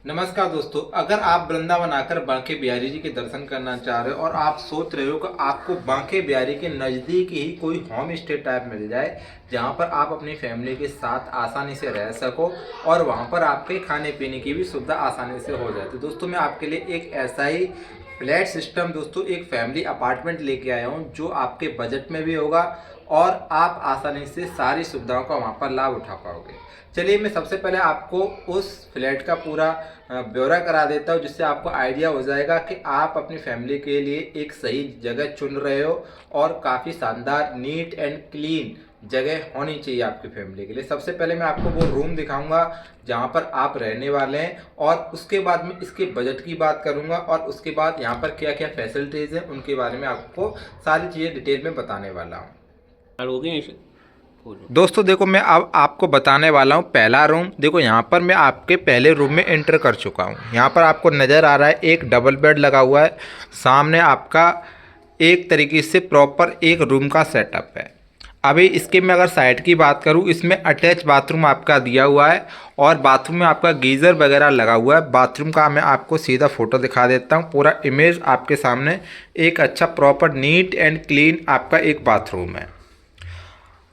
नमस्कार दोस्तों, अगर आप वृंदावन आकर बांके बिहारी जी के दर्शन करना चाह रहे हो और आप सोच रहे हो कि आपको बांके बिहारी के नज़दीक ही कोई होम स्टे टाइप मिल जाए जहां पर आप अपनी फैमिली के साथ आसानी से रह सको और वहां पर आपके खाने पीने की भी सुविधा आसानी से हो जाए, तो दोस्तों मैं आपके लिए एक ऐसा ही फ्लैट सिस्टम दोस्तों एक फैमिली अपार्टमेंट लेके आया हूं जो आपके बजट में भी होगा और आप आसानी से सारी सुविधाओं का वहां पर लाभ उठा पाओगे। चलिए मैं सबसे पहले आपको उस फ्लैट का पूरा ब्यौरा करा देता हूँ जिससे आपको आइडिया हो जाएगा कि आप अपनी फैमिली के लिए एक सही जगह चुन रहे हो और काफ़ी शानदार नीट एंड क्लीन जगह होनी चाहिए आपकी फैमिली के लिए। सबसे पहले मैं आपको वो रूम दिखाऊंगा जहाँ पर आप रहने वाले हैं और उसके बाद में इसके बजट की बात करूंगा और उसके बाद यहाँ पर क्या क्या फैसिलिटीज़ हैं उनके बारे में आपको सारी चीज़ें डिटेल में बताने वाला हूँ। दोस्तों देखो, मैं अब आपको बताने वाला हूँ पहला रूम। देखो यहाँ पर मैं आपके पहले रूम में एंटर कर चुका हूँ। यहाँ पर आपको नज़र आ रहा है एक डबल बेड लगा हुआ है, सामने आपका एक तरीके से प्रॉपर एक रूम का सेटअप है। अभी इसके मैं अगर साइड की बात करूँ, इसमें अटैच बाथरूम आपका दिया हुआ है और बाथरूम में आपका गीज़र वगैरह लगा हुआ है। बाथरूम का मैं आपको सीधा फ़ोटो दिखा देता हूँ, पूरा इमेज आपके सामने। एक अच्छा प्रॉपर नीट एंड क्लीन आपका एक बाथरूम है।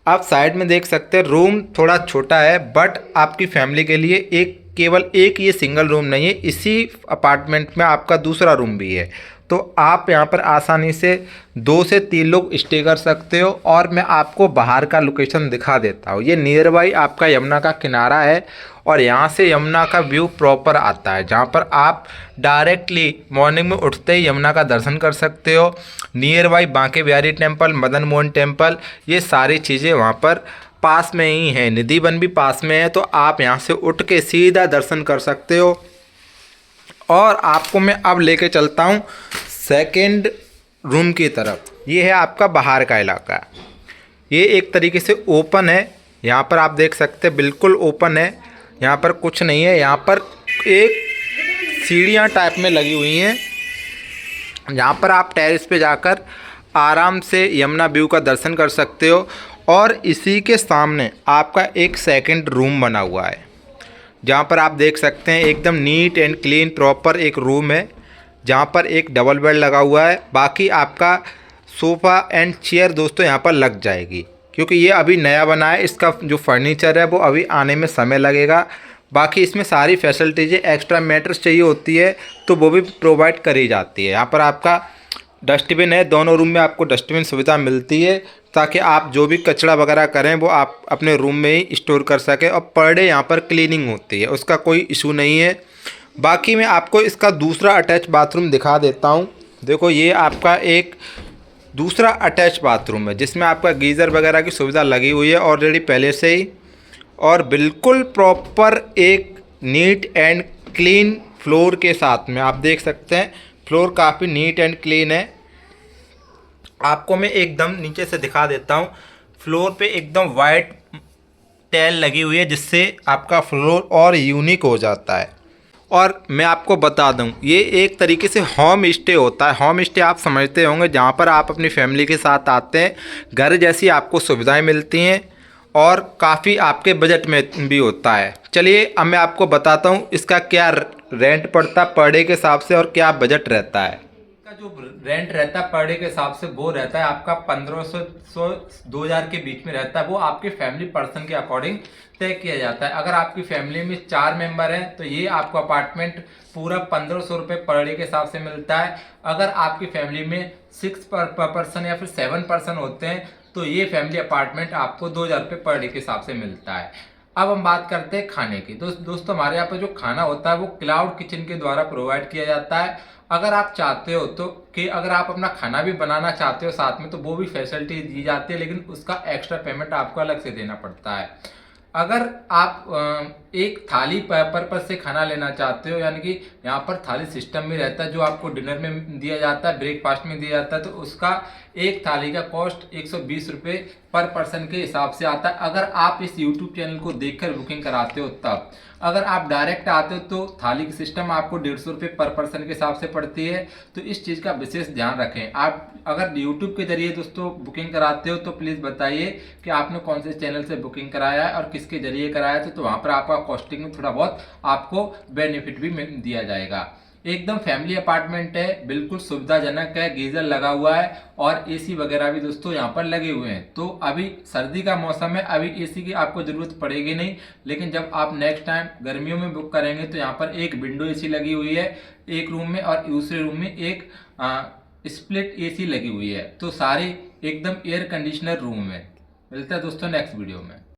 आप साइड में देख सकते हैं रूम थोड़ा छोटा है, बट आपकी फैमिली के लिए एक केवल एक ये सिंगल रूम नहीं है, इसी अपार्टमेंट में आपका दूसरा रूम भी है। तो आप यहाँ पर आसानी से 2 से 3 लोग स्टे कर सकते हो। और मैं आपको बाहर का लोकेशन दिखा देता हूँ। ये नियर बाई आपका यमुना का किनारा है और यहाँ से यमुना का व्यू प्रॉपर आता है, जहाँ पर आप डायरेक्टली मॉर्निंग में उठते ही यमुना का दर्शन कर सकते हो। Near by Banke Bihari temple, Madan Mohan temple, ये सारी चीज़ें वहाँ पर पास में ही हैं। निधि वन भी पास में है, तो आप यहाँ से उठ के सीधा दर्शन कर सकते हो। और आपको मैं अब लेके चलता हूँ सेकंड रूम की तरफ। ये है आपका बाहर का इलाका। ये एक तरीके से ओपन है, यहाँ पर आप देख सकते हैं बिल्कुल ओपन है, यहाँ पर कुछ नहीं है। यहाँ पर एक सीढ़ियाँ टाइप में लगी हुई हैं, यहाँ पर आप टेरेस पे जाकर आराम से यमुना व्यू का दर्शन कर सकते हो। और इसी के सामने आपका एक सेकंड रूम बना हुआ है, जहाँ पर आप देख सकते हैं एकदम नीट एंड क्लीन प्रॉपर एक रूम है, जहाँ पर एक डबल बेड लगा हुआ है। बाकी आपका सोफ़ा एंड चेयर दोस्तों यहाँ पर लग जाएगी, क्योंकि ये अभी नया बना है। इसका जो फर्नीचर है वो अभी आने में समय लगेगा। बाकी इसमें सारी फैसिलिटीज़, एक्स्ट्रा मैटर्स चाहिए होती है तो वो भी प्रोवाइड करी जाती है। यहाँ पर आपका डस्टबिन है, दोनों रूम में आपको डस्टबिन सुविधा मिलती है, ताकि आप जो भी कचरा वगैरह करें वो आप अपने रूम में ही स्टोर कर सकें। और पर डे यहाँ पर क्लीनिंग होती है, उसका कोई इशू नहीं है। बाकी मैं आपको इसका दूसरा अटैच बाथरूम दिखा देता हूँ। देखो ये आपका एक दूसरा अटैच बाथरूम है, जिसमें आपका गीज़र वगैरह की सुविधा लगी हुई है ऑलरेडी पहले से ही। और बिल्कुल प्रॉपर एक नीट एंड क्लीन फ्लोर के साथ में आप देख सकते हैं, फ्लोर काफ़ी नीट एंड क्लीन है। आपको मैं एकदम नीचे से दिखा देता हूँ। फ्लोर पे एकदम वाइट टाइल लगी हुई है, जिससे आपका फ्लोर और यूनिक हो जाता है। और मैं आपको बता दूं, ये एक तरीके से होम स्टे होता है। होम स्टे आप समझते होंगे, जहाँ पर आप अपनी फैमिली के साथ आते हैं, घर जैसी आपको सुविधाएं मिलती हैं और काफ़ी आपके बजट में भी होता है। चलिए अब मैं आपको बताता हूँ इसका क्या रेंट पड़ता है पर डे के हिसाब से और क्या बजट रहता है। का जो रेंट रहता है पर डे के हिसाब से वो रहता है आपका 1500 2000 के बीच में रहता है। वो आपके फैमिली पर्सन के अकॉर्डिंग तय किया जाता है। अगर आपकी फैमिली में 4 मेंबर हैं तो ये आपको अपार्टमेंट पूरा 1500 रुपये पर डे के हिसाब से मिलता है। अगर आपकी फैमिली में 6 पर्सन या फिर 7 पर्सन होते हैं तो ये फैमिली अपार्टमेंट आपको 2000 रुपये पर डे के हिसाब से मिलता है। अब हम बात करते हैं खाने की। दोस्तों हमारे यहाँ पर जो खाना होता है वो क्लाउड किचन के द्वारा प्रोवाइड किया जाता है। अगर आप चाहते हो तो कि अगर आप अपना खाना भी बनाना चाहते हो साथ में, तो वो भी फैसिलिटी दी जाती है, लेकिन उसका एक्स्ट्रा पेमेंट आपको अलग से देना पड़ता है। अगर आप एक थाली पर्पज से खाना लेना चाहते हो, यानी कि यहाँ पर थाली सिस्टम भी रहता है जो आपको डिनर में दिया जाता है, ब्रेकफास्ट में दिया जाता है, तो उसका एक थाली का कॉस्ट 120 रुपये पर पर्सन के हिसाब से आता है। अगर आप इस यूट्यूब चैनल को देखकर बुकिंग कराते हो तब, अगर आप डायरेक्ट आते हो तो थाली की सिस्टम आपको 150 रुपये पर पर्सन के हिसाब से पड़ती है। तो इस चीज़ का विशेष ध्यान रखें। आप अगर यूट्यूब के जरिए दोस्तों बुकिंग कराते हो तो प्लीज़ बताइए कि आपने कौन से चैनल से बुकिंग कराया है और किसके जरिए कराया है, तो वहाँ पर आपका कॉस्टिंग में थोड़ा बहुत आपको बेनिफिट भी दिया जाएगा। एकदम फैमिली अपार्टमेंट है, बिल्कुल सुविधाजनक है, गीजर लगा हुआ है और एसी वगैरह भी दोस्तों यहाँ पर लगे हुए हैं। तो अभी सर्दी का मौसम है, अभी एसी की आपको ज़रूरत पड़ेगी नहीं, लेकिन जब आप नेक्स्ट टाइम गर्मियों में बुक करेंगे तो यहाँ पर एक विंडो एसी लगी हुई है एक रूम में और दूसरे रूम में एक स्प्लिट एसी लगी हुई है। तो सारे एकदम एयर कंडीशनर रूम है। मिलता है दोस्तों नेक्स्ट वीडियो में।